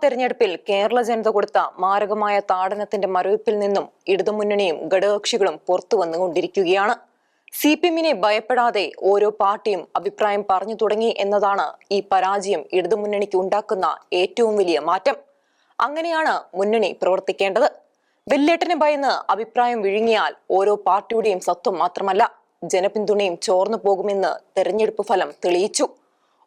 തെരഞ്ഞെടുപ്പിൽ കേരള ജനത കൊടുത്ത മാരകമായ താടനത്തിന്റെ മറവിപ്പിൽ നിന്നും ഇടതുമുന്നണിയും ഘടകകക്ഷികളും പുറത്തു വന്നുകൊണ്ടിരിക്കുകയാണ്. CPM-നെ ഭയപ്പെടാതെ ഓരോ പാർട്ടിയും അഭിപ്രായം പറഞ്ഞു തുടങ്ങി എന്നതാണ് ഈ പരാജയം ഇടതുമുന്നണിക്ക് ഉണ്ടാക്കുന്ന ഏറ്റവും വലിയ മാറ്റം. അങ്ങനെയാണ് മുന്നണി പ്രവർത്തിക്കേണ്ടത്. വെല്ലേട്ടനെ ഭയന്ന് അഭിപ്രായം വിഴുങ്ങിയാൽ ഓരോ പാർട്ടിയുടെയും സത്വം മാത്രമല്ല ജനപിന്തുണയും ചോർന്നു പോകുമെന്ന് തെരഞ്ഞെടുപ്പ് ഫലം തെളിയിച്ചു.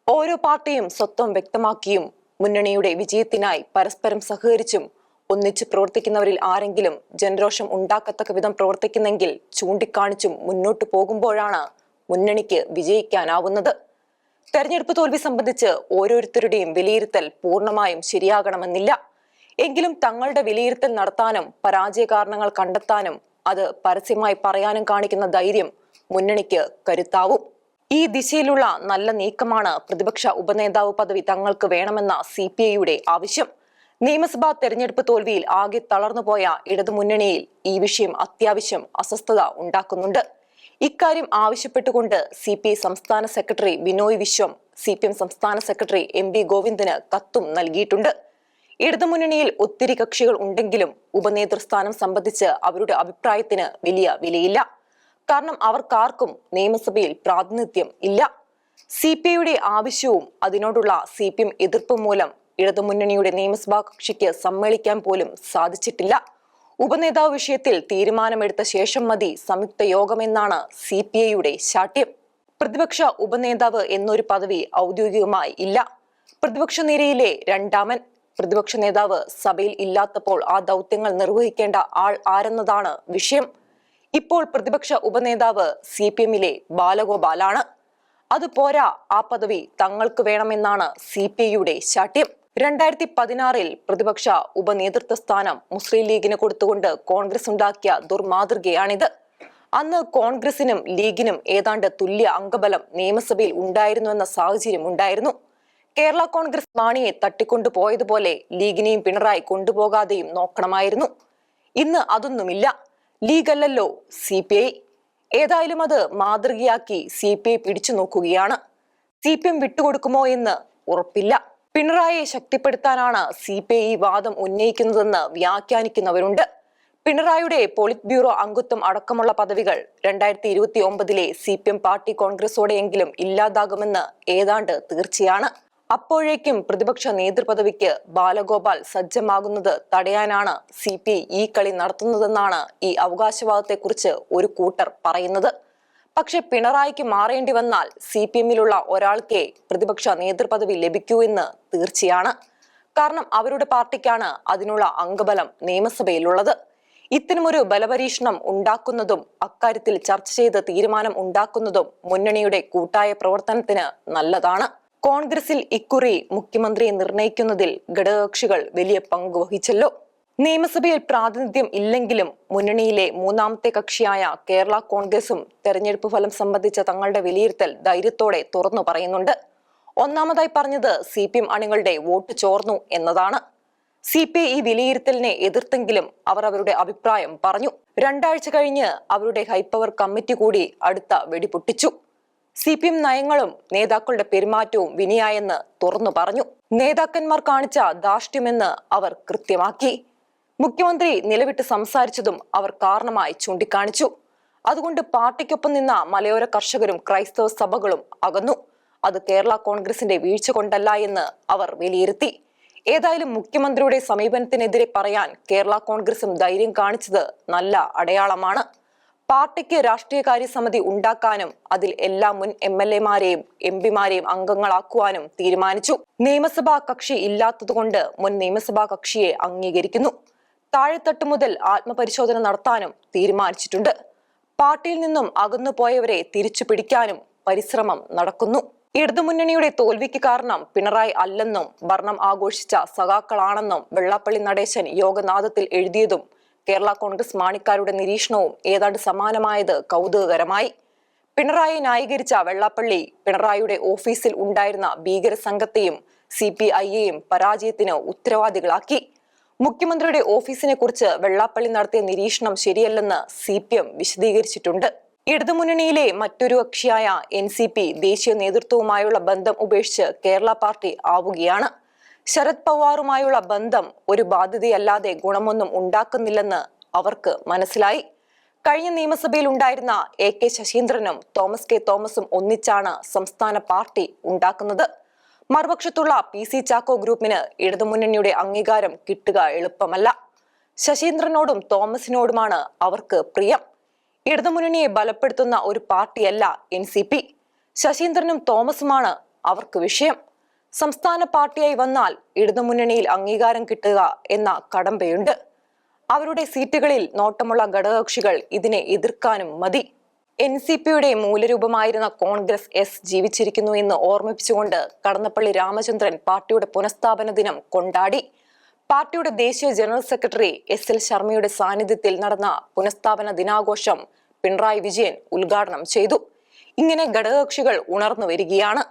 ഓരോ പാർട്ടിയും സ്വത്വം വ്യക്തമാക്കിയും മുന്നണിയുടെ വിജയത്തിനായി പരസ്പരം സഹകരിച്ചും ഒന്നിച്ച് പ്രവർത്തിക്കുന്നവരിൽ ആരെങ്കിലും ജനരോഷം ഉണ്ടാക്കത്തക്ക വിധം പ്രവർത്തിക്കുന്നെങ്കിൽ ചൂണ്ടിക്കാണിച്ചും മുന്നോട്ടു പോകുമ്പോഴാണ് മുന്നണിക്ക് വിജയിക്കാനാവുന്നത്. തെരഞ്ഞെടുപ്പ് തോൽവി സംബന്ധിച്ച് ഓരോരുത്തരുടെയും വിലയിരുത്തൽ പൂർണ്ണമായും ശരിയാകണമെന്നില്ല. എങ്കിലും തങ്ങളുടെ വിലയിരുത്തൽ നടത്താനും പരാജയ കാരണങ്ങൾ കണ്ടെത്താനും അത് പരസ്യമായി പറയാനും കാണിക്കുന്ന ധൈര്യം മുന്നണിക്ക് കരുത്താവും. ഈ ദിശയിലുള്ള നല്ല നീക്കമാണ് പ്രതിപക്ഷ ഉപനേതാവ് പദവി തങ്ങൾക്ക് വേണമെന്ന CPI-യുടെ ആവശ്യം. നിയമസഭാ തെരഞ്ഞെടുപ്പ് തോൽവിയിൽ ആകെ തളർന്നുപോയ ഇടതുമുന്നണിയിൽ ഈ വിഷയം അത്യാവശ്യം അസ്വസ്ഥത ഉണ്ടാക്കുന്നുണ്ട്. ഇക്കാര്യം ആവശ്യപ്പെട്ടുകൊണ്ട് CPI സംസ്ഥാന സെക്രട്ടറി ബിനോയ് വിശ്വം CPM സംസ്ഥാന സെക്രട്ടറി MB ഗോവിന്ദന് കത്തും നൽകിയിട്ടുണ്ട്. ഇടതുമുന്നണിയിൽ ഒത്തിരി കക്ഷികൾ ഉണ്ടെങ്കിലും ഉപനേതൃസ്ഥാനം സംബന്ധിച്ച് അവരുടെ അഭിപ്രായത്തിന് വലിയ വിലയില്ല. കാരണം അവർക്കാർക്കും നിയമസഭയിൽ പ്രാതിനിധ്യം ഇല്ല. CPI-യുടെ ആവശ്യവും അതിനോടുള്ള CPM എതിർപ്പ് മൂലം ഇടതുമുന്നണിയുടെ നിയമസഭാ കക്ഷിക്ക് സമ്മേളിക്കാൻ പോലും സാധിച്ചിട്ടില്ല. ഉപനേതാവ് വിഷയത്തിൽ തീരുമാനമെടുത്ത ശേഷം മതി സംയുക്ത യോഗമെന്നാണ് CPI-യുടെ ശാഠ്യം. പ്രതിപക്ഷ ഉപനേതാവ് എന്നൊരു പദവി ഔദ്യോഗികമായി ഇല്ല. പ്രതിപക്ഷ നിരയിലെ രണ്ടാമൻ. പ്രതിപക്ഷ നേതാവ് സഭയിൽ ഇല്ലാത്തപ്പോൾ ആ ദൗത്യങ്ങൾ നിർവഹിക്കേണ്ട ആൾ ആരെന്നതാണ് വിഷയം. ഇപ്പോൾ പ്രതിപക്ഷ ഉപനേതാവ് CPM-ലെ ബാലഗോപാലാണ്. അതുപോരാ, ആ പദവി തങ്ങൾക്ക് വേണമെന്നാണ് CPI-യുടെ ശാഠ്യം. 2016-ൽ പ്രതിപക്ഷ ഉപനേതൃത്വ സ്ഥാനം മുസ്ലിം ലീഗിന് കൊടുത്തുകൊണ്ട് കോൺഗ്രസ് ഉണ്ടാക്കിയ ദുർമാതൃകയാണിത്. അന്ന് കോൺഗ്രസിനും ലീഗിനും ഏതാണ്ട് തുല്യ അംഗബലം നിയമസഭയിൽ ഉണ്ടായിരുന്നുവെന്ന സാഹചര്യം ഉണ്ടായിരുന്നു. കേരള കോൺഗ്രസ് മാണിയെ തട്ടിക്കൊണ്ടുപോയതുപോലെ ലീഗിനെയും പിണറായി കൊണ്ടുപോകാതെയും നോക്കണമായിരുന്നു. ഇന്ന് അതൊന്നുമില്ല. ലീഗല്ലല്ലോ CPI. ഏതായാലും അത് മാതൃകയാക്കി CPI പിടിച്ചു നോക്കുകയാണ്. CPM വിട്ടുകൊടുക്കുമോ എന്ന് ഉറപ്പില്ല. പിണറായിയെ ശക്തിപ്പെടുത്താനാണ് CPI വാദം ഉന്നയിക്കുന്നതെന്ന് വ്യാഖ്യാനിക്കുന്നവരുണ്ട്. പിണറായിയുടെ പോളിറ്റ് ബ്യൂറോ അംഗത്വം അടക്കമുള്ള പദവികൾ 2029-ലെ CPM പാർട്ടി കോൺഗ്രസോടെയെങ്കിലും ഇല്ലാതാകുമെന്ന് ഏതാണ്ട് തീർച്ചയാണ്. അപ്പോഴേക്കും പ്രതിപക്ഷ നേതൃപദവിക്ക് ബാലഗോപാൽ സജ്ജമാകുന്നത് തടയാനാണ് CPI ഈ കളി നടത്തുന്നതെന്നാണ് ഈ അവകാശവാദത്തെക്കുറിച്ച് ഒരു കൂട്ടർ പറയുന്നത്. പക്ഷെ പിണറായിക്ക് മാറേണ്ടി വന്നാൽ CPM-ലുള്ള ഒരാൾക്കേ പ്രതിപക്ഷ നേതൃപദവി ലഭിക്കൂ എന്ന് തീർച്ചയാണ്. കാരണം അവരുടെ പാർട്ടിക്കാണ് അതിനുള്ള അംഗബലം നിയമസഭയിലുള്ളത്. ഇത്തരമൊരു ബലപരീക്ഷണം ഉണ്ടാക്കുന്നതും അക്കാര്യത്തിൽ ചർച്ച ചെയ്ത് തീരുമാനം ഉണ്ടാക്കുന്നതും മുന്നണിയുടെ കൂട്ടായ പ്രവർത്തനത്തിന് നല്ലതാണ്. കോൺഗ്രസിൽ ഇക്കുറി മുഖ്യമന്ത്രിയെ നിർണയിക്കുന്നതിൽ ഘടകകക്ഷികൾ വലിയ പങ്ക് വഹിച്ചല്ലോ. നിയമസഭയിൽ പ്രാതിനിധ്യം ഇല്ലെങ്കിലും മുന്നണിയിലെ മൂന്നാമത്തെ കക്ഷിയായ കേരള കോൺഗ്രസും തെരഞ്ഞെടുപ്പ് ഫലം സംബന്ധിച്ച തങ്ങളുടെ വിലയിരുത്തൽ ധൈര്യത്തോടെ തുറന്നു പറയുന്നുണ്ട്. ഒന്നാമതായി പറഞ്ഞത് CPM അണികളുടെ വോട്ട് ചോർന്നു എന്നതാണ്. CPI ഈ വിലയിരുത്തലിനെ എതിർത്തെങ്കിലും അവർ അവരുടെ അഭിപ്രായം പറഞ്ഞു. 2 ആഴ്ച കഴിഞ്ഞ് അവരുടെ ഹൈപ്പവർ കമ്മിറ്റി കൂടി അടുത്ത വെടിപൊട്ടിച്ചു. CPM നയങ്ങളും നേതാക്കളുടെ പെരുമാറ്റവും വിനയായെന്ന് തുറന്നു പറഞ്ഞു. നേതാക്കന്മാർ കാണിച്ച ധാർഷ്ട്യമെന്ന് അവർ കൃത്യമാക്കി. മുഖ്യമന്ത്രി നിലവിട്ട് സംസാരിച്ചതും അവർ കാരണമായി ചൂണ്ടിക്കാണിച്ചു. അതുകൊണ്ട് പാർട്ടിക്കൊപ്പം നിന്ന മലയോര കർഷകരും ക്രൈസ്തവ സഭകളും അകന്നു. അത് കേരള കോൺഗ്രസിന്റെ വീഴ്ച കൊണ്ടല്ല എന്ന് അവർ വിലയിരുത്തി. ഏതായാലും മുഖ്യമന്ത്രിയുടെ സമീപനത്തിനെതിരെ പറയാൻ കേരള കോൺഗ്രസും ധൈര്യം കാണിച്ചത് നല്ല അടയാളമാണ്. പാർട്ടിക്ക് രാഷ്ട്രീയകാര്യ സമിതി ഉണ്ടാക്കാനും അതിൽ എല്ലാ മുൻ MLA-മാരെയും MP-മാരെയും അംഗങ്ങളാക്കുവാനും തീരുമാനിച്ചു. നിയമസഭാ കക്ഷി ഇല്ലാത്തതുകൊണ്ട് മുൻ നിയമസഭാ കക്ഷിയെ അംഗീകരിക്കുന്നു. താഴെത്തട്ട് മുതൽ ആത്മപരിശോധന നടത്താനും തീരുമാനിച്ചിട്ടുണ്ട്. പാർട്ടിയിൽ നിന്നും അകന്നുപോയവരെ തിരിച്ചു പിടിക്കാനും പരിശ്രമം നടക്കുന്നു. ഇടതുമുന്നണിയുടെ തോൽവിക്ക് കാരണം പിണറായി അല്ലെന്നും ഭരണം ആഘോഷിച്ച സഖാക്കളാണെന്നും വെള്ളാപ്പള്ളി നടേശൻ യോഗനാഥത്തിൽ എഴുതിയതും കേരള കോൺഗ്രസ് മാണിക്കാരുടെ നിരീക്ഷണവും ഏതാണ്ട് സമാനമായത് കൗതുകകരമായി. പിണറായി ന്യായീകരിച്ച വെള്ളാപ്പള്ളി പിണറായിയുടെ ഓഫീസിൽ ഉണ്ടായിരുന്ന ഭീകര സംഘത്തെയും CPI-യെയും പരാജയത്തിന് ഉത്തരവാദികളാക്കി. മുഖ്യമന്ത്രിയുടെ ഓഫീസിനെ കുറിച്ച് വെള്ളാപ്പള്ളി നടത്തിയ നിരീക്ഷണം ശരിയല്ലെന്ന് CPM വിശദീകരിച്ചിട്ടുണ്ട്. ഇടതുമുന്നണിയിലെ മറ്റൊരു കക്ഷിയായ NCP ദേശീയ നേതൃത്വവുമായുള്ള ബന്ധം ഉപേക്ഷിച്ച് കേരള പാർട്ടി ആവുകയാണ്. ശരത് പവാറുമായുള്ള ബന്ധം ഒരു ബാധ്യതയല്ലാതെ ഗുണമൊന്നും ഉണ്ടാക്കുന്നില്ലെന്ന് അവർക്ക് മനസ്സിലായി. കഴിഞ്ഞ നിയമസഭയിൽ ഉണ്ടായിരുന്ന AK ശശീന്ദ്രനും തോമസ് കെ തോമസും ഒന്നിച്ചാണ് സംസ്ഥാന പാർട്ടി ഉണ്ടാക്കുന്നത്. മറുപക്ഷത്തുള്ള PC ചാക്കോ ഗ്രൂപ്പിന് ഇടതുമുന്നണിയുടെ അംഗീകാരം കിട്ടുക എളുപ്പമല്ല. ശശീന്ദ്രനോടും തോമസിനോടുമാണ് അവർക്ക് പ്രിയം. ഇടതുമുന്നണിയെ ബലപ്പെടുത്തുന്ന ഒരു പാർട്ടിയല്ല NCP. ശശീന്ദ്രനും തോമസുമാണ് അവർക്ക് വിഷയം. സംസ്ഥാന പാർട്ടിയായി വന്നാൽ ഇടതുമുന്നണിയിൽ അംഗീകാരം കിട്ടുക എന്ന കടമ്പയുണ്ട്. അവരുടെ സീറ്റുകളിൽ നോട്ടമുള്ള ഘടകകക്ഷികൾ ഇതിനെ എതിർക്കാനും മതി. NCPയുടെ മൂലരൂപമായിരുന്ന കോൺഗ്രസ് എസ് ജീവിച്ചിരിക്കുന്നു എന്ന് ഓർമ്മിപ്പിച്ചുകൊണ്ട് കടന്നപ്പള്ളി രാമചന്ദ്രൻ പാർട്ടിയുടെ പുനഃസ്ഥാപന ദിനം കൊണ്ടാടി. പാർട്ടിയുടെ ദേശീയ ജനറൽ സെക്രട്ടറി SL ശർമ്മയുടെ സാന്നിധ്യത്തിൽ നടന്ന പുനഃസ്ഥാപന ദിനാഘോഷം പിണറായി വിജയൻ ഉദ്ഘാടനം ചെയ്തു. ഇങ്ങനെ ഘടകകക്ഷികൾ ഉണർന്നു വരികയാണ്.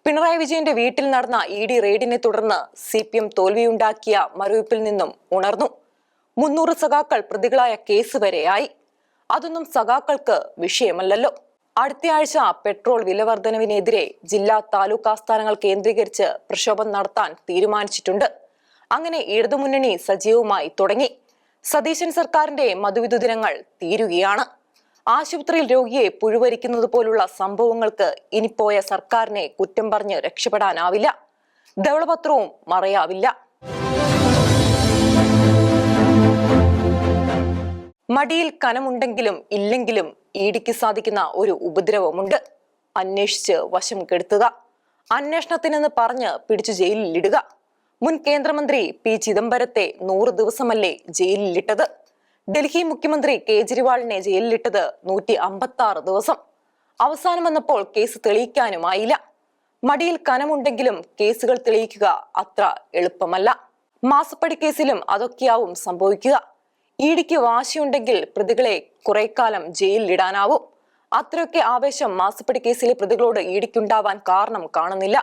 പിണറായി വിജയന്റെ വീട്ടിൽ നടന്ന ED റെയ്ഡിനെ തുടർന്ന് CPM തോൽവിയുണ്ടാക്കിയ മരവിപ്പിൽ നിന്നും ഉണർന്നു. 300 സഖാക്കൾ പ്രതികളായ കേസ് വരെയായി. അതൊന്നും സഖാക്കൾക്ക് വിഷയമല്ലല്ലോ. അടുത്തയാഴ്ച പെട്രോൾ വിലവർധനവിനെതിരെ ജില്ലാ താലൂക്ക് ആസ്ഥാനങ്ങൾ കേന്ദ്രീകരിച്ച് പ്രക്ഷോഭം നടത്താൻ തീരുമാനിച്ചിട്ടുണ്ട്. അങ്ങനെ ഇടതുമുന്നണി സജീവമായി തുടങ്ങി. സതീശൻ സർക്കാരിന്റെ മധുവിധു ദിനങ്ങൾ തീരുകയാണ്. ആശുപത്രിയിൽ രോഗിയെ പുഴുവരിക്കുന്നത് പോലുള്ള സംഭവങ്ങൾക്ക് ഇനി പോയ സർക്കാരിനെ കുറ്റം പറഞ്ഞ് രക്ഷപ്പെടാനാവില്ല. ധവളപത്രവും മറയാവില്ല. മടിയിൽ കനമുണ്ടെങ്കിലും ഇല്ലെങ്കിലും EDക്ക് സാധിക്കുന്ന ഒരു ഉപദ്രവമുണ്ട്. അന്വേഷിച്ച് വശം കെടുത്തുക. അന്വേഷണത്തിനെന്ന് പറഞ്ഞ് പിടിച്ചു ജയിലിലിടുക. മുൻ കേന്ദ്രമന്ത്രി P ചിദംബരത്തെ 100 ദിവസമല്ലേ ജയിലിലിട്ടത്? ഡൽഹി മുഖ്യമന്ത്രി കേജ്രിവാളിനെ ജയിലിലിട്ടത് 156 ദിവസം. അവസാനം വന്നപ്പോൾ കേസ് തെളിയിക്കാനുമായില്ല. മടിയിൽ കനമുണ്ടെങ്കിലും കേസുകൾ തെളിയിക്കുക അത്ര എളുപ്പമല്ല. മാസപ്പടി കേസിലും അതൊക്കെയാവും സംഭവിക്കുക. EDക്ക് വാശിയുണ്ടെങ്കിൽ പ്രതികളെ കുറെ കാലം ജയിലിലിടാനാവും. അത്രയൊക്കെ ആവേശം മാസപ്പടി കേസിലെ പ്രതികളോട് EDക്കുണ്ടാവാൻ കാരണം കാണുന്നില്ല.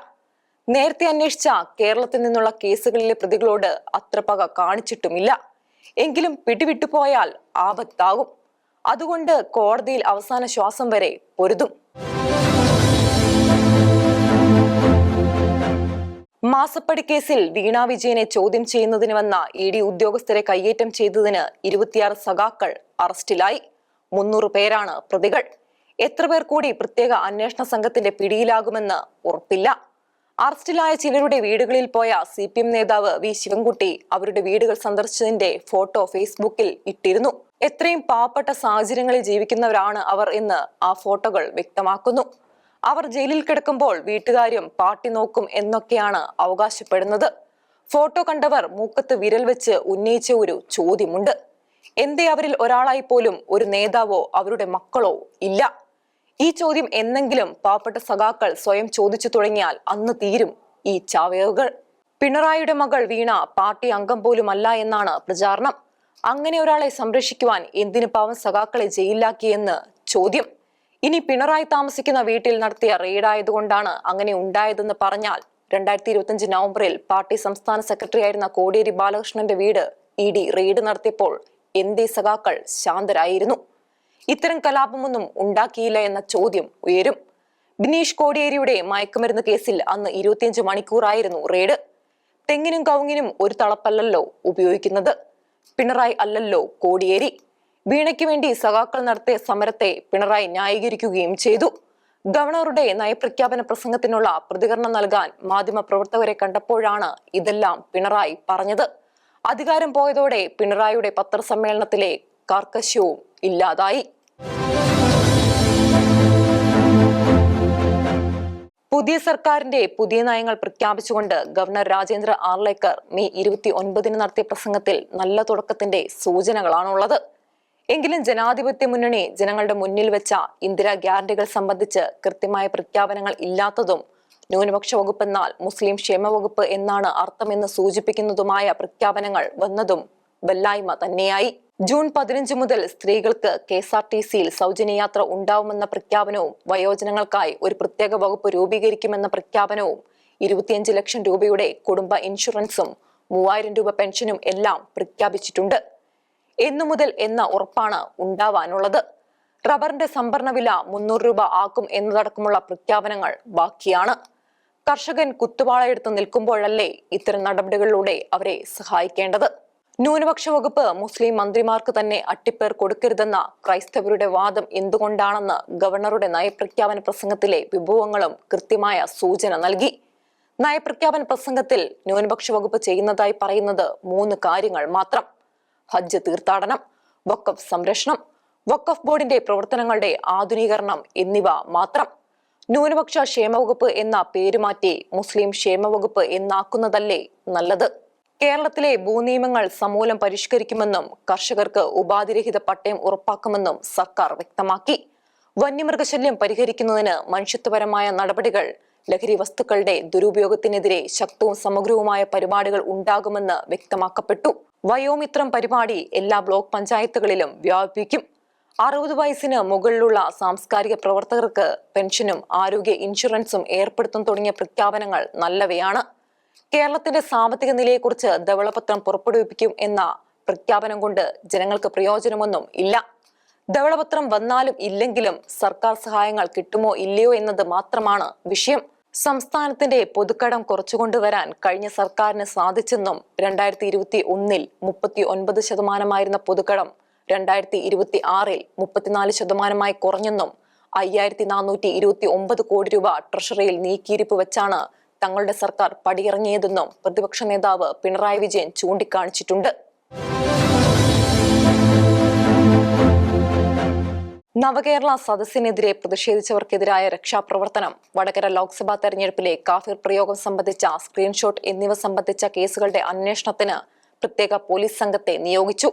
നേരത്തെ അന്വേഷിച്ച കേരളത്തിൽ നിന്നുള്ള കേസുകളിലെ പ്രതികളോട് അത്ര പക കാണിച്ചിട്ടുമില്ല. എങ്കിലും പിടിവിട്ടുപോയാൽ ആപത്താകും. അതുകൊണ്ട് കോടതിയിൽ അവസാന ശ്വാസം വരെ പൊരുതും. മാസപ്പടി കേസിൽ വീണ വിജയനെ ചോദ്യം ചെയ്യുന്നതിന് വന്ന ED ഉദ്യോഗസ്ഥരെ കയ്യേറ്റം ചെയ്തതിന് 26 സഖാക്കൾ അറസ്റ്റിലായി. 300 പേരാണ് പ്രതികൾ. എത്ര പേർ കൂടി പ്രത്യേക അന്വേഷണ സംഘത്തിന്റെ പിടിയിലാകുമെന്ന് ഉറപ്പില്ല. അറസ്റ്റിലായ ചിലരുടെ വീടുകളിൽ പോയ CPM നേതാവ് V ശിവൻകുട്ടി അവരുടെ വീടുകൾ സന്ദർശിച്ചതിന്റെ ഫോട്ടോ ഫേസ്ബുക്കിൽ ഇട്ടിരുന്നു. എത്രയും പാവപ്പെട്ട സാഹചര്യങ്ങളിൽ ജീവിക്കുന്നവരാണ് അവർ എന്ന് ആ ഫോട്ടോകൾ വ്യക്തമാക്കുന്നു. അവർ ജയിലിൽ കിടക്കുമ്പോൾ വീട്ടുകാരും പാർട്ടി നോക്കും എന്നൊക്കെയാണ് അവകാശപ്പെടുന്നത്. ഫോട്ടോ കണ്ടവർ മൂക്കത്ത് വിരൽ വെച്ച് ഉന്നയിച്ച ഒരു ചോദ്യമുണ്ട്. എന്തേ അവരിൽ ഒരാളായി പോലും ഒരു നേതാവോ അവരുടെ മക്കളോ ഇല്ല? ഈ ചോദ്യം എന്നെങ്കിലും പാവപ്പെട്ട സഖാക്കൾ സ്വയം ചോദിച്ചു തുടങ്ങിയാൽ അന്ന് തീരും ഈ ചാവേറുകൾ. പിണറായിയുടെ മകൾ വീണ പാർട്ടി അംഗം പോലും അല്ല എന്നാണ് പ്രചാരണം. അങ്ങനെ ഒരാളെ സംരക്ഷിക്കുവാൻ എന്തിന് പാവം സഖാക്കളെ ജയിലിലാക്കിയെന്ന് ചോദ്യം. ഇനി പിണറായി താമസിക്കുന്ന വീട്ടിൽ നടത്തിയ റെയ്ഡായതുകൊണ്ടാണ് അങ്ങനെ ഉണ്ടായതെന്ന് പറഞ്ഞാൽ 2025 നവംബറിൽ പാർട്ടി സംസ്ഥാന സെക്രട്ടറി ആയിരുന്ന കോടിയേരി ബാലകൃഷ്ണന്റെ വീട് ED റെയ്ഡ് നടത്തിയപ്പോൾ എന്തേ സഖാക്കൾ ശാന്തരായിരുന്നു? ഇത്തരം കലാപമൊന്നും ഉണ്ടാക്കിയില്ല എന്ന ചോദ്യം ഉയരും. ബിനീഷ് കോടിയേരിയുടെ മയക്കുമരുന്ന് കേസിൽ അന്ന് 25 മണിക്കൂറായിരുന്നു റെയ്ഡ്. തെങ്ങിനും കവുങ്ങിനും ഒരു തളപ്പല്ലല്ലോ ഉപയോഗിക്കുന്നത്. പിണറായി അല്ലല്ലോ കോടിയേരി. വീണയ്ക്ക് വേണ്ടി സഖാക്കൾ നടത്തിയ സമരത്തെ പിണറായി ന്യായീകരിക്കുകയും ചെയ്തു. ഗവർണറുടെ നയപ്രഖ്യാപന പ്രസംഗത്തിനുള്ള പ്രതികരണം നൽകാൻ മാധ്യമപ്രവർത്തകരെ കണ്ടപ്പോഴാണ് ഇതെല്ലാം പിണറായി പറഞ്ഞത്. അധികാരം പോയതോടെ പിണറായിയുടെ പത്രസമ്മേളനത്തിലെ കാർക്കശ്യവും ഇല്ലാതായി. പുതിയ സർക്കാരിന്റെ പുതിയ നയങ്ങൾ പ്രഖ്യാപിച്ചുകൊണ്ട് ഗവർണർ രാജേന്ദ്ര ആർലേക്കർ മെയ് 29 നടത്തിയ പ്രസംഗത്തിൽ നല്ല തുടക്കത്തിന്റെ സൂചനകളാണുള്ളത്. എങ്കിലും ജനാധിപത്യ മുന്നണി ജനങ്ങളുടെ മുന്നിൽ വെച്ച ഇന്ദിരാ ഗ്യാരണ്ടികൾ സംബന്ധിച്ച് കൃത്യമായ പ്രഖ്യാപനങ്ങൾ ഇല്ലാത്തതും ന്യൂനപക്ഷ വകുപ്പ് എന്നാൽ മുസ്ലിം ക്ഷേമ വകുപ്പ് എന്നാണ് അർത്ഥമെന്ന് സൂചിപ്പിക്കുന്നതുമായ പ്രഖ്യാപനങ്ങൾ വന്നതും വല്ലായ്മ തന്നെയായി. ജൂൺ 15 മുതൽ സ്ത്രീകൾക്ക് KSRTCയിൽ സൗജന്യ യാത്ര ഉണ്ടാവുമെന്ന പ്രഖ്യാപനവും വയോജനങ്ങൾക്കായി ഒരു പ്രത്യേക വകുപ്പ് രൂപീകരിക്കുമെന്ന പ്രഖ്യാപനവും 25 ലക്ഷം രൂപയുടെ കുടുംബ ഇൻഷുറൻസും 3000 രൂപ പെൻഷനും എല്ലാം പ്രഖ്യാപിച്ചിട്ടുണ്ട്. എന്നു മുതൽ എന്ന ഉറപ്പാണ് ഉണ്ടാവാനുള്ളത്. റബ്ബറിന്റെ സംഭരണ വില 300 രൂപ ആക്കും എന്നതടക്കമുള്ള പ്രഖ്യാപനങ്ങൾ ബാക്കിയാണ്. കർഷകൻ കുത്തുവാളയെടുത്ത് നിൽക്കുമ്പോഴല്ലേ ഇത്തരം നടപടികളിലൂടെ അവരെ സഹായിക്കേണ്ടത്? ന്യൂനപക്ഷ വകുപ്പ് മുസ്ലിം മന്ത്രിമാർക്ക് തന്നെ അട്ടിപ്പേർ കൊടുക്കരുതെന്ന ക്രൈസ്തവരുടെ വാദം എന്തുകൊണ്ടാണെന്ന് ഗവർണറുടെ നയപ്രഖ്യാപന പ്രസംഗത്തിലെ വിഭവങ്ങളും കൃത്യമായ സൂചന നൽകി. നയപ്രഖ്യാപന പ്രസംഗത്തിൽ ന്യൂനപക്ഷ വകുപ്പ് ചെയ്യുന്നതായി പറയുന്നത് 3 കാര്യങ്ങൾ മാത്രം: ഹജ്ജ് തീർത്ഥാടനം, വഖഫ് സംരക്ഷണം, വഖഫ് ബോർഡിന്റെ പ്രവർത്തനങ്ങളുടെ ആധുനീകരണം എന്നിവ മാത്രം. ന്യൂനപക്ഷ ക്ഷേമവകുപ്പ് എന്ന പേരുമാറ്റി മുസ്ലിം ക്ഷേമവകുപ്പ് എന്നാക്കുന്നതല്ലേ നല്ലത്? കേരളത്തിലെ ഭൂനിയമങ്ങൾ സമൂലം പരിഷ്കരിക്കുമെന്നും കർഷകർക്ക് ഉപാധിരഹിത പട്ടയം ഉറപ്പാക്കുമെന്നും സർക്കാർ വ്യക്തമാക്കി. വന്യമൃഗശല്യം പരിഹരിക്കുന്നതിന് മനുഷ്യത്വപരമായ നടപടികൾ, ലഹരി വസ്തുക്കളുടെ ദുരുപയോഗത്തിനെതിരെ ശക്തവും സമഗ്രവുമായ പരിപാടികൾ ഉണ്ടാകുമെന്ന് വ്യക്തമാക്കപ്പെട്ടു. വയോമിത്രം പരിപാടി എല്ലാ ബ്ലോക്ക് പഞ്ചായത്തുകളിലും വ്യാപിപ്പിക്കും. 60 വയസ്സിന് മുകളിലുള്ള സാംസ്കാരിക പ്രവർത്തകർക്ക് പെൻഷനും ആരോഗ്യ ഇൻഷുറൻസും ഏർപ്പെടുത്തും തുടങ്ങിയ പ്രഖ്യാപനങ്ങൾ നല്ലവയാണ്. കേരളത്തിന്റെ സാമ്പത്തിക നിലയെക്കുറിച്ച് ധവളപത്രം പുറപ്പെടുവിപ്പിക്കും എന്ന പ്രഖ്യാപനം കൊണ്ട് ജനങ്ങൾക്ക് പ്രയോജനമൊന്നും ഇല്ല. ധവളപത്രം വന്നാലും ഇല്ലെങ്കിലും സർക്കാർ സഹായങ്ങൾ കിട്ടുമോ ഇല്ലയോ എന്നത് മാത്രമാണ് വിഷയം. സംസ്ഥാനത്തിന്റെ പൊതുക്കടം കുറച്ചുകൊണ്ടുവരാൻ കഴിഞ്ഞ സർക്കാരിന് സാധിച്ചെന്നും 2021 39% പൊതുക്കടം 2026 34% കുറഞ്ഞെന്നും 5429 കോടി രൂപ ട്രഷറിയിൽ നീക്കിയിരിപ്പ് വെച്ചാണ് തങ്ങളുടെ സർക്കാർ പടിയിറങ്ങിയതെന്നും പ്രതിപക്ഷ നേതാവ് പിണറായി വിജയൻ ചൂണ്ടിക്കാണിച്ചിട്ടുണ്ട്. നവകേരള സദസ്സിനെതിരെ പ്രതിഷേധിച്ചവർക്കെതിരായ രക്ഷാപ്രവർത്തനം, വടകര ലോക്സഭാ തെരഞ്ഞെടുപ്പിലെ കാഫിർ പ്രയോഗം സംബന്ധിച്ച സ്ക്രീൻഷോട്ട് എന്നിവ സംബന്ധിച്ച കേസുകളുടെ അന്വേഷണത്തിന് പ്രത്യേക പോലീസ് സംഘത്തെ നിയോഗിച്ചു.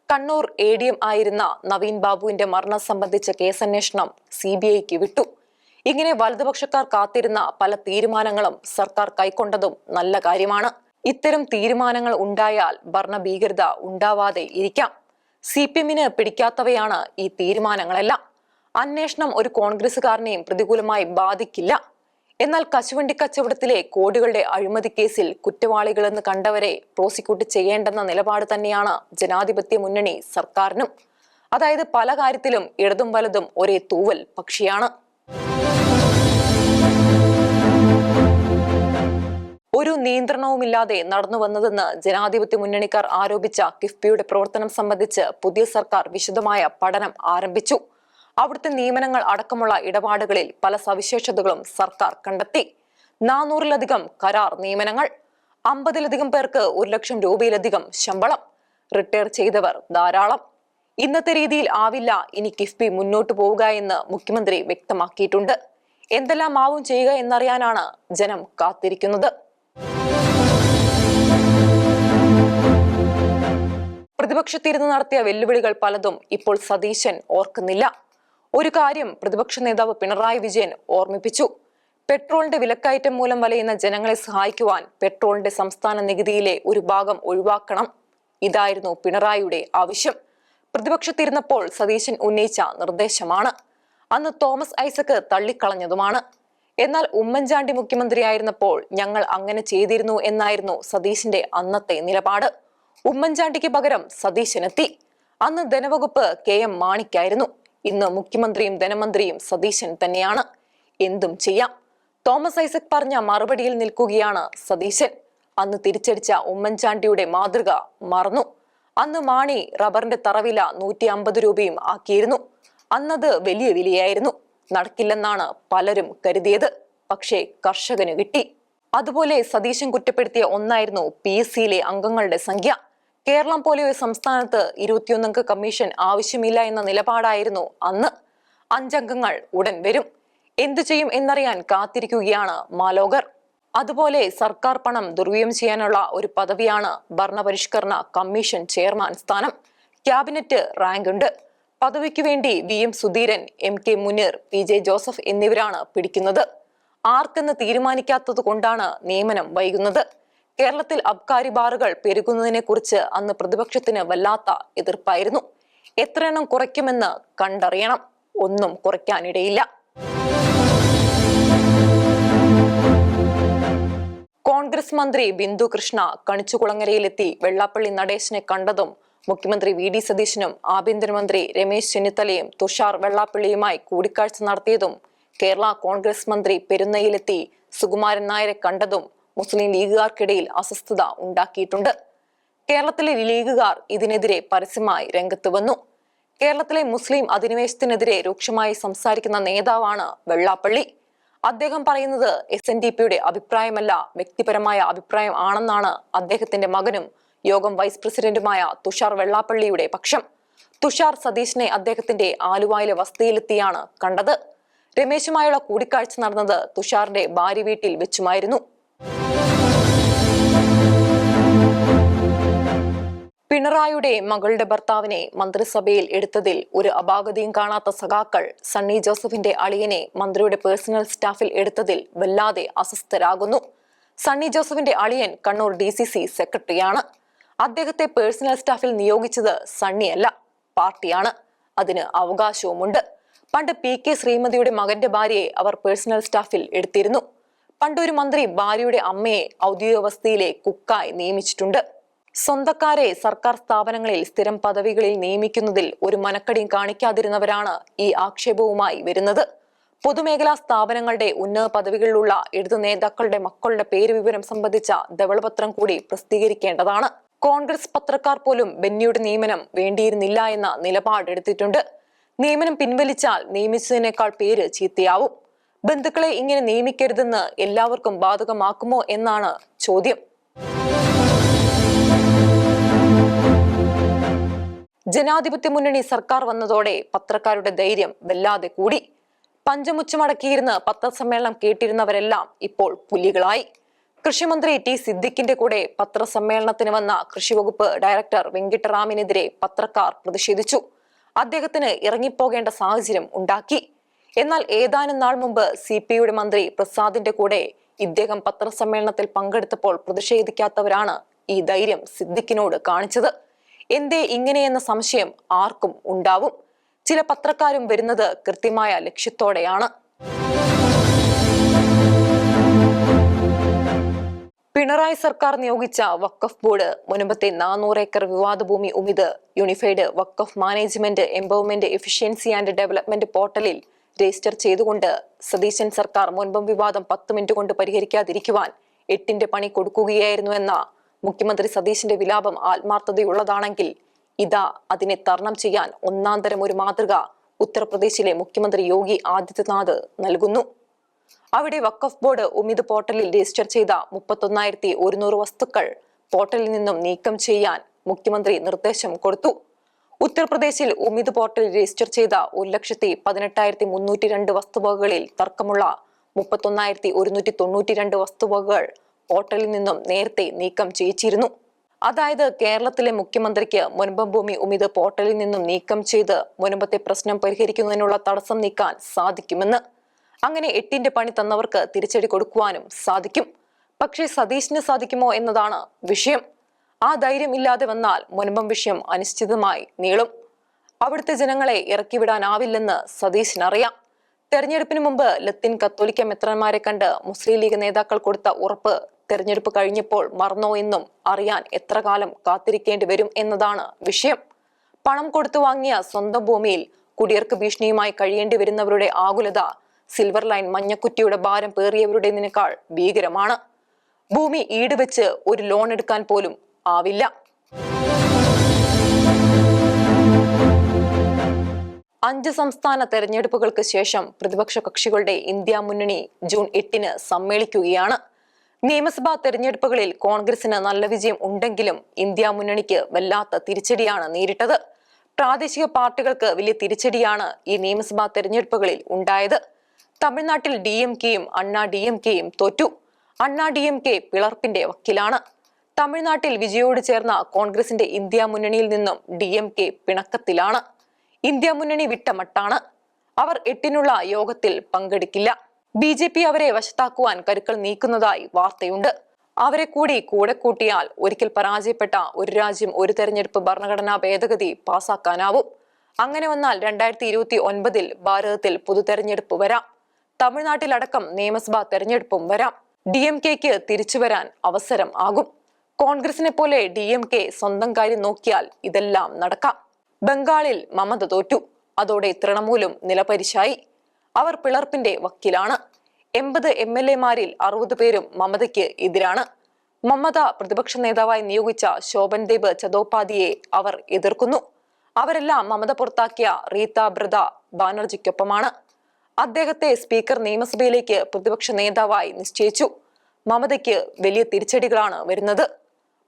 കണ്ണൂർ ADM ആയിരുന്ന നവീൻ ബാബുവിന്റെ മരണം സംബന്ധിച്ച കേസന്വേഷണം CBIക്ക് വിട്ടു. ഇങ്ങനെ വലതുപക്ഷക്കാർ കാത്തിരുന്ന പല തീരുമാനങ്ങളും സർക്കാർ കൈക്കൊണ്ടതും നല്ല കാര്യമാണ്. ഇത്തരം തീരുമാനങ്ങൾ ഉണ്ടായാൽ ഭരണഭീകരത ഉണ്ടാവാതെ ഇരിക്കാം. CPMന് പിടിക്കാത്തവയാണ് ഈ തീരുമാനങ്ങളെല്ലാം. അന്വേഷണം ഒരു കോൺഗ്രസുകാരനെയും പ്രതികൂലമായി ബാധിക്കില്ല. എന്നാൽ കശുവണ്ടി കച്ചവടത്തിലെ കോടികളുടെ അഴിമതി കേസിൽ കുറ്റവാളികളെന്ന് കണ്ടവരെ പ്രോസിക്യൂട്ട് ചെയ്യേണ്ടെന്ന നിലപാട് തന്നെയാണ് ജനാധിപത്യ മുന്നണി സർക്കാരിനും. അതായത് പല കാര്യത്തിലും ഇടതും വലതും ഒരേ തൂവൽ പക്ഷിയാണ്. ഒരു നിയന്ത്രണവുമില്ലാതെ നടന്നു വന്നതെന്ന് ജനാധിപത്യ മുന്നണിക്കാർ ആരോപിച്ച കിഫ്ബിയുടെ പ്രവർത്തനം സംബന്ധിച്ച് പുതിയ സർക്കാർ വിശദമായ പഠനം ആരംഭിച്ചു. അവിടുത്തെ നിയമനങ്ങൾ അടക്കമുള്ള ഇടപാടുകളിൽ പല സവിശേഷതകളും സർക്കാർ കണ്ടെത്തി. 400-ലധികം കരാർ നിയമനങ്ങൾ, 50-ലധികം പേർക്ക് 1 ലക്ഷം രൂപയിലധികം ശമ്പളം, റിട്ടയർ ചെയ്തവർ ധാരാളം. ഇന്നത്തെ രീതിയിൽ ആവില്ല ഇനി കിഫ്ബി മുന്നോട്ടു പോവുക എന്ന് മുഖ്യമന്ത്രി വ്യക്തമാക്കിയിട്ടുണ്ട്. എന്തെല്ലാം ആവും ചെയ്യുക എന്നറിയാനാണ് ജനം കാത്തിരിക്കുന്നത്. പ്രതിപക്ഷത്തിരുന്ന് നടത്തിയ വെല്ലുവിളികൾ പലതും ഇപ്പോൾ സതീശൻ ഓർക്കുന്നില്ല. ഒരു കാര്യം പ്രതിപക്ഷ നേതാവ് പിണറായി വിജയൻ ഓർമ്മിപ്പിച്ചു. പെട്രോളിന്റെ വിലക്കയറ്റം മൂലം വലയുന്ന ജനങ്ങളെ സഹായിക്കുവാൻ പെട്രോളിന്റെ സംസ്ഥാന നികുതിയിലെ ഒരു ഭാഗം ഒഴിവാക്കണം. ഇതായിരുന്നു പിണറായിയുടെ ആവശ്യം. പ്രതിപക്ഷത്തിരുന്നപ്പോൾ സതീശൻ ഉന്നയിച്ച നിർദ്ദേശമാണ്. അന്ന് തോമസ് ഐസക് തള്ളിക്കളഞ്ഞതുമാണ്. എന്നാൽ ഉമ്മൻചാണ്ടി മുഖ്യമന്ത്രിയായിരുന്നപ്പോൾ ഞങ്ങൾ അങ്ങനെ ചെയ്തിരുന്നു എന്നായിരുന്നു സതീശന്റെ അന്നത്തെ നിലപാട്. ഉമ്മൻചാണ്ടിക്ക് പകരം സതീശനെത്തി. അന്ന് ധനവകുപ്പ് KM മാണിക്കായിരുന്നു. ഇന്ന് മുഖ്യമന്ത്രിയും ധനമന്ത്രിയും സതീശൻ തന്നെയാണ്. എന്തും ചെയ്യാം. തോമസ് ഐസക് പറഞ്ഞ മറുപടിയിൽ നിൽക്കുകയാണ് സതീശൻ. അന്ന് തിരിച്ചടിച്ച ഉമ്മൻചാണ്ടിയുടെ മാതൃക മറന്നു. അന്ന് മാണി റബ്ബറിന്റെ തറവില 150 രൂപയും ആക്കിയിരുന്നു. അന്നത് വലിയ വിലയായിരുന്നു. നടക്കില്ലെന്നാണ് പലരും കരുതിയത്. പക്ഷേ കർഷകന് കിട്ടി. അതുപോലെ സതീശൻ കുറ്റപ്പെടുത്തിയ ഒന്നായിരുന്നു PSCയിലെ അംഗങ്ങളുടെ സംഖ്യ. കേരളം പോലെ ഒരു സംസ്ഥാനത്ത് 21 അംഗ കമ്മീഷൻ ആവശ്യമില്ല എന്ന നിലപാടായിരുന്നു അന്ന്. 5 അംഗങ്ങൾ ഉടൻ വരും. എന്തു ചെയ്യും എന്നറിയാൻ കാത്തിരിക്കുകയാണ് മാലോകർ. അതുപോലെ സർക്കാർ പണം ദുർവ്യയം ചെയ്യാനുള്ള ഒരു പദവിയാണ് ഭരണപരിഷ്കരണ കമ്മീഷൻ ചെയർമാൻ സ്ഥാനം. ക്യാബിനറ്റ് റാങ്ക് ഉണ്ട്. പദവിക്ക് വേണ്ടി VM Sudheeran, MK Muneer, PJ Joseph എന്നിവരാണ് പിടിക്കുന്നത്. ആർക്കെന്ന് തീരുമാനിക്കാത്തത് കൊണ്ടാണ് നിയമനം വൈകുന്നത്. കേരളത്തിൽ അബ്കാരി ബാറുകൾ പെരുകുന്നതിനെ കുറിച്ച് അന്ന് പ്രതിപക്ഷത്തിന് വല്ലാത്ത എതിർപ്പായിരുന്നു. എത്ര എണ്ണം കുറയ്ക്കുമെന്ന് കണ്ടറിയണം. ഒന്നും കുറയ്ക്കാനിടയില്ല. കോൺഗ്രസ് മന്ത്രി ബിന്ദു കൃഷ്ണ കണിച്ചുകുളങ്ങരയിലെത്തി വെള്ളാപ്പള്ളി നടേശനെ കണ്ടതും മുഖ്യമന്ത്രി VD സതീശനും ആഭ്യന്തരമന്ത്രി രമേശ് ചെന്നിത്തലയും തുഷാർ വെള്ളാപ്പള്ളിയുമായി കൂടിക്കാഴ്ച നടത്തിയതും കേരള കോൺഗ്രസ് മന്ത്രി പെരുന്നയിലെത്തി സുകുമാരൻ നായരെ കണ്ടതും മുസ്ലിം ലീഗുകാർക്കിടയിൽ അസ്വസ്ഥത ഉണ്ടാക്കിയിട്ടുണ്ട്. കേരളത്തിലെ ലീഗുകാർ ഇതിനെതിരെ പരസ്യമായി രംഗത്ത് വന്നു. കേരളത്തിലെ മുസ്ലിം അധിനിവേശത്തിനെതിരെ രൂക്ഷമായി സംസാരിക്കുന്ന നേതാവാണ് വെള്ളാപ്പള്ളി. അദ്ദേഹം പറയുന്നത് SNDPയുടെ അഭിപ്രായമല്ല, വ്യക്തിപരമായ അഭിപ്രായം ആണെന്നാണ് അദ്ദേഹത്തിന്റെ മകനും യോഗം വൈസ് പ്രസിഡന്റുമായ തുഷാർ വെള്ളാപ്പള്ളിയുടെ പക്ഷം. തുഷാർ സതീശിനെ അദ്ദേഹത്തിന്റെ ആലുവയിലെ വസതിയിലെത്തിയാണ് കണ്ടത്. രമേശുമായുള്ള കൂടിക്കാഴ്ച നടന്നത് തുഷാറിന്റെ ഭാര്യ വീട്ടിൽ വെച്ചുമായിരുന്നു. പിണറായിയുടെ മകളുടെ ഭർത്താവിനെ മന്ത്രിസഭയിൽ എടുത്തതിൽ ഒരു അപാകതയും കാണാത്ത സഖാക്കൾ സണ്ണി ജോസഫിന്റെ അളിയനെ മന്ത്രിയുടെ പേഴ്സണൽ സ്റ്റാഫിൽ എടുത്തതിൽ വല്ലാതെ അസ്വസ്ഥരാകുന്നു. സണ്ണി ജോസഫിന്റെ അളിയൻ കണ്ണൂർ DCC സെക്രട്ടറിയാണ്. അദ്ദേഹത്തെ പേഴ്സണൽ സ്റ്റാഫിൽ നിയോഗിച്ചത് സണ്ണിയല്ല, പാർട്ടിയാണ്. അതിന് അവകാശവുമുണ്ട്. പണ്ട് PK ശ്രീമതിയുടെ മകന്റെ ഭാര്യയെ അവർ പേഴ്സണൽ സ്റ്റാഫിൽ എടുത്തിരുന്നു. പണ്ടൊരു മന്ത്രി ഭാര്യയുടെ അമ്മയെ ഔദ്യോഗിക വസതിയിലെ കുക്കായി നിയമിച്ചിട്ടുണ്ട്. സ്വന്തക്കാരെ സർക്കാർ സ്ഥാപനങ്ങളിൽ സ്ഥിരം പദവികളിൽ നിയമിക്കുന്നതിൽ ഒരു മനക്കടിയും കാണിക്കാതിരുന്നവരാണ് ഈ ആക്ഷേപവുമായി വരുന്നത്. പൊതുമേഖലാ സ്ഥാപനങ്ങളുടെ ഉന്നത പദവികളിലുള്ള ഇടതു നേതാക്കളുടെ മക്കളുടെ പേര് വിവരം സംബന്ധിച്ച ധവളപത്രം കൂടി പ്രസിദ്ധീകരിക്കേണ്ടതാണ്. കോൺഗ്രസ് പത്രക്കാർ പോലും ബെന്നിയുടെ നിയമനം വേണ്ടിയിരുന്നില്ല എന്ന നിലപാടെടുത്തിട്ടുണ്ട്. നിയമനം പിൻവലിച്ചാൽ നിയമിച്ചതിനേക്കാൾ പേര് ചീത്തയാവും. ബന്ധുക്കളെ ഇങ്ങനെ നിയമിക്കരുതെന്ന് എല്ലാവർക്കും ബാധകമാക്കുമോ എന്നാണ് ചോദ്യം. ജനാധിപത്യ മുന്നണി സർക്കാർ വന്നതോടെ പത്രക്കാരുടെ ധൈര്യം വല്ലാതെ കൂടി. പഞ്ചമുച്ചമടക്കിയിരുന്ന് പത്രസമ്മേളനം കേട്ടിരുന്നവരെല്ലാം ഇപ്പോൾ പുലികളായി. കൃഷിമന്ത്രി T സിദ്ദിഖിന്റെ കൂടെ പത്രസമ്മേളനത്തിന് വന്ന കൃഷിവകുപ്പ് ഡയറക്ടർ വെങ്കിട്ടറാമിനെതിരെ പത്രക്കാർ പ്രതിഷേധിച്ചു. അദ്ദേഹത്തിന് ഇറങ്ങിപ്പോകേണ്ട സാഹചര്യം ഉണ്ടാക്കി. എന്നാൽ ഏതാനും നാൾ മുമ്പ് CPIയുടെ മന്ത്രി പ്രസാദിന്റെ കൂടെ ഇദ്ദേഹം പത്രസമ്മേളനത്തിൽ പങ്കെടുത്തപ്പോൾ പ്രതിഷേധിക്കാത്തവരാണ് ഈ ധൈര്യം സിദ്ദിഖിനോട് കാണിച്ചത്. എന്തേ ഇങ്ങനെയെന്ന സംശയം ആർക്കും ഉണ്ടാവും. ചില പത്രക്കാരും വരുന്നത് കൃത്യമായ ലക്ഷ്യത്തോടെയാണ്. പിണറായി സർക്കാർ നിയോഗിച്ച വഖഫ് ബോർഡ് മുൻപത്തെ 400 ഏക്കർ വിവാദ ഭൂമി Umeed unified Waqf management empowerment efficiency and development പോർട്ടലിൽ രജിസ്റ്റർ ചെയ്തുകൊണ്ട് സതീശൻ സർക്കാർ മുൻപം വിവാദം 10 മിനിറ്റ് കൊണ്ട് പരിഹരിക്കാതിരിക്കുവാൻ 8ന്റെ പണി കൊടുക്കുകയായിരുന്നു എന്ന മുഖ്യമന്ത്രി സതീശന്റെ വിലാപം ആത്മാർത്ഥതയുള്ളതാണെങ്കിൽ ഇതാ അതിനെ തരണം ചെയ്യാൻ ഒന്നാന്തരം ഒരു മാതൃക ഉത്തർപ്രദേശിലെ മുഖ്യമന്ത്രി യോഗി ആദിത്യനാഥ് നൽകുന്നു. അവിടെ വഖഫ് ബോർഡ് ഉമിത് പോർട്ടലിൽ രജിസ്റ്റർ ചെയ്ത 31,100 വസ്തുക്കൾ പോർട്ടലിൽ നിന്നും നീക്കം ചെയ്യാൻ മുഖ്യമന്ത്രി നിർദ്ദേശം കൊടുത്തു. ഉത്തർപ്രദേശിൽ ഉമിത് പോർട്ടലിൽ രജിസ്റ്റർ ചെയ്ത 1,18,302 വസ്തുവകകളിൽ തർക്കമുള്ള 31,192 വസ്തുവകകൾ പോർട്ടലിൽ നിന്നും നേരത്തെ നീക്കം ചെയ്യിച്ചിരുന്നു. അതായത് കേരളത്തിലെ മുഖ്യമന്ത്രിക്ക് മുൻപം ഭൂമി ഉമിത് പോർട്ടലിൽ നിന്നും നീക്കം ചെയ്ത് മുൻപത്തെ പ്രശ്നം പരിഹരിക്കുന്നതിനുള്ള തടസ്സം നീക്കാൻ സാധിക്കുമെന്ന്. അങ്ങനെ 8ന്റെ പണി തന്നവർക്ക് തിരിച്ചടി കൊടുക്കുവാനും സാധിക്കും. പക്ഷേ സതീശിന് സാധിക്കുമോ എന്നതാണ് വിഷയം. ആ ധൈര്യം ഇല്ലാതെ വന്നാൽ മുൻപം വിഷയം അനിശ്ചിതമായി നീളും. അവിടുത്തെ ജനങ്ങളെ ഇറക്കിവിടാനാവില്ലെന്ന് സതീശിനറിയാം. തെരഞ്ഞെടുപ്പിന് മുമ്പ് ലത്തീൻ കത്തോലിക്ക മെത്രാന്മാരെ കണ്ട് മുസ്ലിം ലീഗ് നേതാക്കൾ കൊടുത്ത ഉറപ്പ് തെരഞ്ഞെടുപ്പ് കഴിഞ്ഞപ്പോൾ മറന്നോ എന്നും അറിയാൻ എത്ര കാലം കാത്തിരിക്കേണ്ടി വരും എന്നതാണ് വിഷയം. പണം കൊടുത്തു വാങ്ങിയ സ്വന്തം ഭൂമിയിൽ കുടിയേർക്ക് ഭീഷണിയുമായി കഴിയേണ്ടി വരുന്നവരുടെ ആകുലത സിൽവർ ലൈൻ മഞ്ഞക്കുറ്റിയുടെ ഭാരം പേറിയവരുടേതിനേക്കാൾ ഭീകരമാണ്. ഭൂമി ഈടുവെച്ച് ഒരു ലോൺ എടുക്കാൻ പോലും ആവില്ല. അഞ്ച് സംസ്ഥാന തെരഞ്ഞെടുപ്പുകൾക്ക് ശേഷം പ്രതിപക്ഷ കക്ഷികളുടെ ഇന്ത്യ മുന്നണി ജൂൺ 8-ന് സമ്മേളിക്കുകയാണ്. നിയമസഭാ തെരഞ്ഞെടുപ്പുകളിൽ കോൺഗ്രസിന് നല്ല വിജയം ഉണ്ടെങ്കിലും ഇന്ത്യ മുന്നണിക്ക് വല്ലാത്ത തിരിച്ചടിയാണ് നേരിട്ടത്. പ്രാദേശിക പാർട്ടികൾക്ക് വലിയ തിരിച്ചടിയാണ് ഈ നിയമസഭാ തെരഞ്ഞെടുപ്പുകളിൽ ഉണ്ടായത്. തമിഴ്നാട്ടിൽ DMKയും അണ്ണാ DMKയും തോറ്റു. അണ്ണാ DMK പിളർപ്പിന്റെ വക്കിലാണ്. തമിഴ്നാട്ടിൽ വിജയോട് ചേർന്ന കോൺഗ്രസിന്റെ ഇന്ത്യ മുന്നണിയിൽ നിന്നും DMK പിണക്കത്തിലാണ്. ഇന്ത്യ മുന്നണി വിട്ട മട്ടാണ്. അവർ 8-നുള്ള യോഗത്തിൽ പങ്കെടുക്കില്ല. BJP അവരെ വശത്താക്കുവാൻ കരുക്കൾ നീക്കുന്നതായി വാർത്തയുണ്ട്. അവരെ കൂടെ കൂട്ടിയാൽ ഒരിക്കൽ പരാജയപ്പെട്ട ഒരു രാജ്യം ഒരു തെരഞ്ഞെടുപ്പ് ഭരണഘടനാ ഭേദഗതി പാസാക്കാനാവും. അങ്ങനെ വന്നാൽ 2029-ൽ ഭാരതത്തിൽ പൊതു തെരഞ്ഞെടുപ്പ് വരാം. തമിഴ്നാട്ടിലടക്കം നിയമസഭാ തെരഞ്ഞെടുപ്പും വരാം. DMKക്ക് തിരിച്ചുവരാൻ അവസരം ആകും. കോൺഗ്രസിനെ പോലെ DMK സ്വന്തം കാര്യം നോക്കിയാൽ ഇതെല്ലാം നടക്കാം. ബംഗാളിൽ മമത തോറ്റു. അതോടെ തൃണമൂലും നിലപരിശായി. അവർ പിളർപ്പിന്റെ വക്കിലാണ്. 80 MLA-മാരിൽ 60 പേരും മമതയ്ക്ക് എതിരാണ്. മമത പ്രതിപക്ഷ നേതാവായി നിയോഗിച്ച ശോഭൻദേബ് ചതോപാധ്യയെ അവർ എതിർക്കുന്നു. അവരെല്ലാം മമത പുറത്താക്കിയ റീത്ത ബ്രത ബാനർജിക്കൊപ്പമാണ്. അദ്ദേഹത്തെ സ്പീക്കർ നിയമസഭയിലേക്ക് പ്രതിപക്ഷ നേതാവായി നിശ്ചയിച്ചു. മമതയ്ക്ക് വലിയ തിരിച്ചടികളാണ് വരുന്നത്.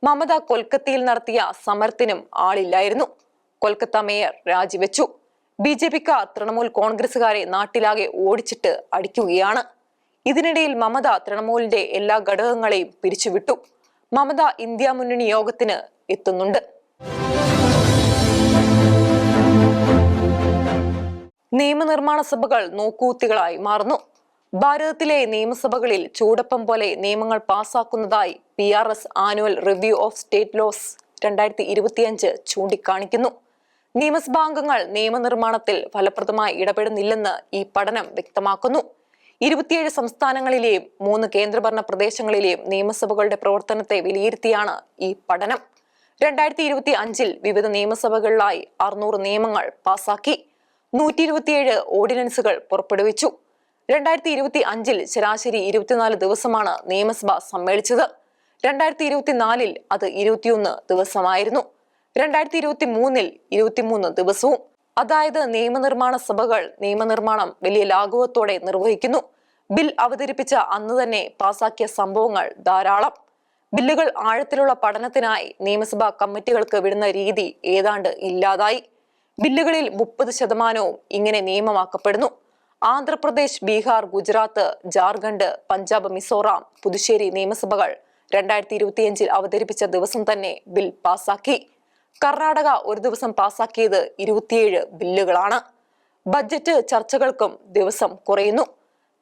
മമത കൊൽക്കത്തയിൽ നടത്തിയ സമരത്തിനും ആളില്ലായിരുന്നു. കൊൽക്കത്ത മേയർ രാജിവെച്ചു. BJP-ക്കാർ തൃണമൂൽ കോൺഗ്രസുകാരെ നാട്ടിലാകെ ഓടിച്ചിട്ട് അടിക്കുകയാണ്. ഇതിനിടയിൽ മമത തൃണമൂലിന്റെ എല്ലാ ഘടകങ്ങളെയും പിരിച്ചുവിട്ടു. മമത ഇന്ത്യ മുന്നണി യോഗത്തിന് എത്തുന്നുണ്ട്. നിയമനിർമ്മാണ സഭകൾ നോക്കൂത്തികളായി മാറുന്നു. ഭാരതത്തിലെ നിയമസഭകളിൽ ചൂടപ്പം പോലെ നിയമങ്ങൾ പാസാക്കുന്നതായി PRS annual review of state laws 2025 ചൂണ്ടിക്കാണിക്കുന്നു. നിയമസഭാംഗങ്ങൾ നിയമനിർമ്മാണത്തിൽ ഫലപ്രദമായി ഇടപെടുന്നില്ലെന്ന് ഈ പഠനം വ്യക്തമാക്കുന്നു. 27 സംസ്ഥാനങ്ങളിലെയും 3 കേന്ദ്രഭരണ പ്രദേശങ്ങളിലെയും നിയമസഭകളുടെ പ്രവർത്തനത്തെ വിലയിരുത്തിയാണ് ഈ പഠനം. 2025 വിവിധ നിയമസഭകളിലായി 600 നിയമങ്ങൾ പാസാക്കി. 127 ഓർഡിനൻസുകൾ പുറപ്പെടുവിച്ചു. 2025 ശരാശരി 24 ദിവസമാണ് നിയമസഭ സമ്മേളിച്ചത്. 2024 അത് 21 ദിവസമായിരുന്നു. 2023 23 ദിവസവും. അതായത് നിയമനിർമ്മാണ സഭകൾ നിയമനിർമ്മാണം വലിയ ലാഘവത്തോടെ നിർവഹിക്കുന്നു. ബിൽ അവതരിപ്പിച്ച അന്ന് തന്നെ പാസാക്കിയ സംഭവങ്ങൾ ധാരാളം. ബില്ലുകൾ ആഴത്തിലുള്ള പഠനത്തിനായി നിയമസഭാ കമ്മിറ്റികൾക്ക് വിടുന്ന രീതി ഏതാണ്ട് ഇല്ലാതായി. ബില്ലുകളിൽ 30% ഇങ്ങനെ നിയമമാക്കപ്പെടുന്നു. ആന്ധ്രാപ്രദേശ്, ബീഹാർ, ഗുജറാത്ത്, ജാർഖണ്ഡ്, പഞ്ചാബ്, മിസോറാം, പുതുച്ചേരി നിയമസഭകൾ 2025 അവതരിപ്പിച്ച ദിവസം തന്നെ ബിൽ പാസാക്കി. കർണാടക ഒരു ദിവസം പാസാക്കിയത് 27 ബില്ലുകളാണ്. ബജറ്റ് ചർച്ചകൾക്കും ദിവസം കുറയുന്നു.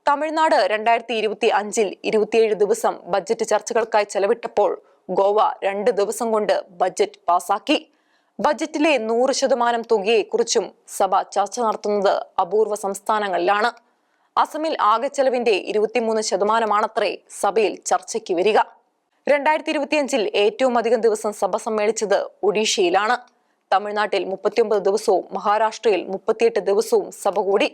തമിഴ്നാട് 2025 27 ദിവസം ബജറ്റ് ചർച്ചകൾക്കായി ചെലവിട്ടപ്പോൾ ഗോവ 2 ദിവസം കൊണ്ട് ബജറ്റ് പാസാക്കി. ബജറ്റിലെ 100% തുകയെക്കുറിച്ചും സഭ ചർച്ച നടത്തുന്നത് അപൂർവ സംസ്ഥാനങ്ങളിലാണ്. അസമിൽ ആകെ ചെലവിന്റെ 23%ആണത്രേ സഭയിൽ ചർച്ചയ്ക്ക് വരിക. 2025 ഏറ്റവും അധികം ദിവസം സഭ സമ്മേളിച്ചത് ഒഡീഷയിലാണ്. തമിഴ്നാട്ടിൽ 39 ദിവസവും മഹാരാഷ്ട്രയിൽ 38 ദിവസവും സഭ കൂടി.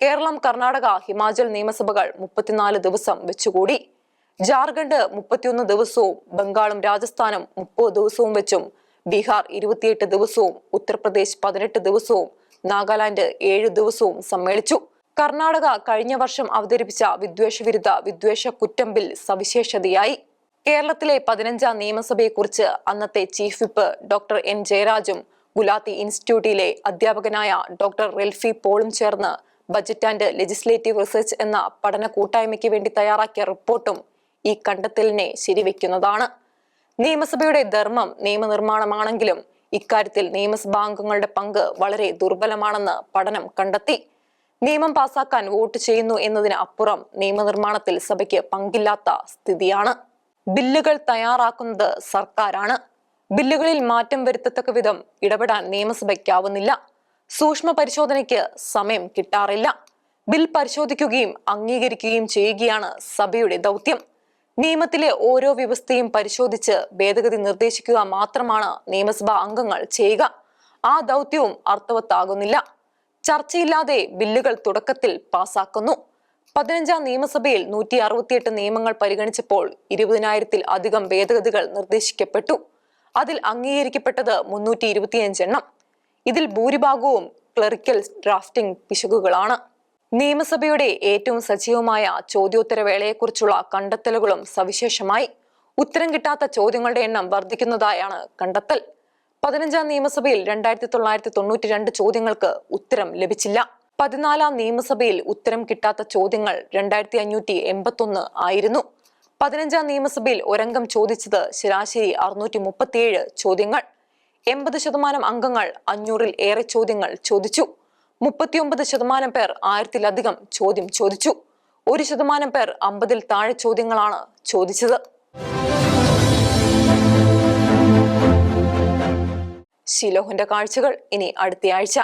കേരളം, കർണാടക, ഹിമാചൽ നിയമസഭകൾ 34 ദിവസം വെച്ചുകൂടി. ജാർഖണ്ഡ് 31 ദിവസവും ബംഗാളും രാജസ്ഥാനും 30 ദിവസവും വെച്ചും ബീഹാർ 28 ദിവസവും ഉത്തർപ്രദേശ് 18 ദിവസവും നാഗാലാൻഡ് 7 ദിവസവും സമ്മേളിച്ചു. കർണാടക കഴിഞ്ഞ വർഷം അവതരിപ്പിച്ച വിദ്വേഷവിരുദ്ധ വിദ്വേഷ കുറ്റം ബിൽ സവിശേഷതയായി. കേരളത്തിലെ 15ാം നിയമസഭയെക്കുറിച്ച് അന്നത്തെ ചീഫ് വിപ്പ് ഡോക്ടർ N ജയരാജും ഗുലാത്തി ഇൻസ്റ്റിറ്റ്യൂട്ടിലെ അധ്യാപകനായ ഡോക്ടർ റെൽഫി പോളും ചേർന്ന് ബജറ്റ് ആൻഡ് ലെജിസ്ലേറ്റീവ് റിസർച്ച് എന്ന പഠന കൂട്ടായ്മയ്ക്ക് വേണ്ടി തയ്യാറാക്കിയ റിപ്പോർട്ടും ഈ കണ്ടെത്തലിനെ ശരിവെക്കുന്നതാണ്. നിയമസഭയുടെ ധർമ്മം നിയമനിർമ്മാണമാണെങ്കിലും ഇക്കാര്യത്തിൽ നിയമസഭാംഗങ്ങളുടെ പങ്ക് വളരെ ദുർബലമാണെന്ന് പഠനം കണ്ടെത്തി. നിയമം പാസാക്കാൻ വോട്ട് ചെയ്യുന്നു എന്നതിന് അപ്പുറം നിയമനിർമ്മാണത്തിൽ സഭയ്ക്ക് പങ്കില്ലാത്ത സ്ഥിതിയാണ്. ബില്ലുകൾ തയ്യാറാക്കുന്നത് സർക്കാരാണ്. ബില്ലുകളിൽ മാറ്റം വരുത്തത്തക്ക വിധം ഇടപെടാൻ നിയമസഭയ്ക്കാവുന്നില്ല. സൂക്ഷ്മ പരിശോധനയ്ക്ക് സമയം കിട്ടാറില്ല. ബിൽ പരിശോധിക്കുകയും അംഗീകരിക്കുകയും ചെയ്യുകയാണ് സഭയുടെ ദൗത്യം. നിയമത്തിലെ ഓരോ വ്യവസ്ഥയും പരിശോധിച്ച് ഭേദഗതി നിർദ്ദേശിക്കുക മാത്രമാണ് നിയമസഭാ അംഗങ്ങൾ ചെയ്യുക. ആ ദൗത്യവും അർത്ഥവത്താകുന്നില്ല. ചർച്ചയില്ലാതെ ബില്ലുകൾ തുടക്കത്തിൽ പാസാക്കുന്നു. 15ാം നിയമസഭയിൽ 168 നിയമങ്ങൾ പരിഗണിച്ചപ്പോൾ 20,000-ൽ അധികം ഭേദഗതികൾ നിർദ്ദേശിക്കപ്പെട്ടു. അതിൽ അംഗീകരിക്കപ്പെട്ടത് 325 എണ്ണം. ഇതിൽ ഭൂരിഭാഗവും ക്ലറിക്കൽ ഡ്രാഫ്റ്റിംഗ് പിശകുകളാണ്. നിയമസഭയുടെ ഏറ്റവും സജീവമായ ചോദ്യോത്തര വേളയെക്കുറിച്ചുള്ള കണ്ടെത്തലുകളും സവിശേഷമായി. ഉത്തരം കിട്ടാത്ത ചോദ്യങ്ങളുടെ എണ്ണം വർദ്ധിക്കുന്നതായാണ് കണ്ടെത്തൽ. 15ാം നിയമസഭയിൽ 2992 ചോദ്യങ്ങൾക്ക് ഉത്തരം ലഭിച്ചില്ല. 14ാം നിയമസഭയിൽ ഉത്തരം കിട്ടാത്ത ചോദ്യങ്ങൾ 2581 ആയിരുന്നു. 15ാം നിയമസഭയിൽ ഒരംഗം ചോദിച്ചത് ശരാശരി 637 ചോദ്യങ്ങൾ. 80% അംഗങ്ങൾ 500-ൽ ഏറെ ചോദ്യങ്ങൾ ചോദിച്ചു. 39% പേർ 1000-ലധികം ചോദ്യം ചോദിച്ചു. 1% പേർ 50-ൽ താഴെ ചോദ്യങ്ങളാണ് ചോദിച്ചത്. ശിലോഹിന്റെ കാഴ്ചകൾ ഇനി അടുത്തയാഴ്ച.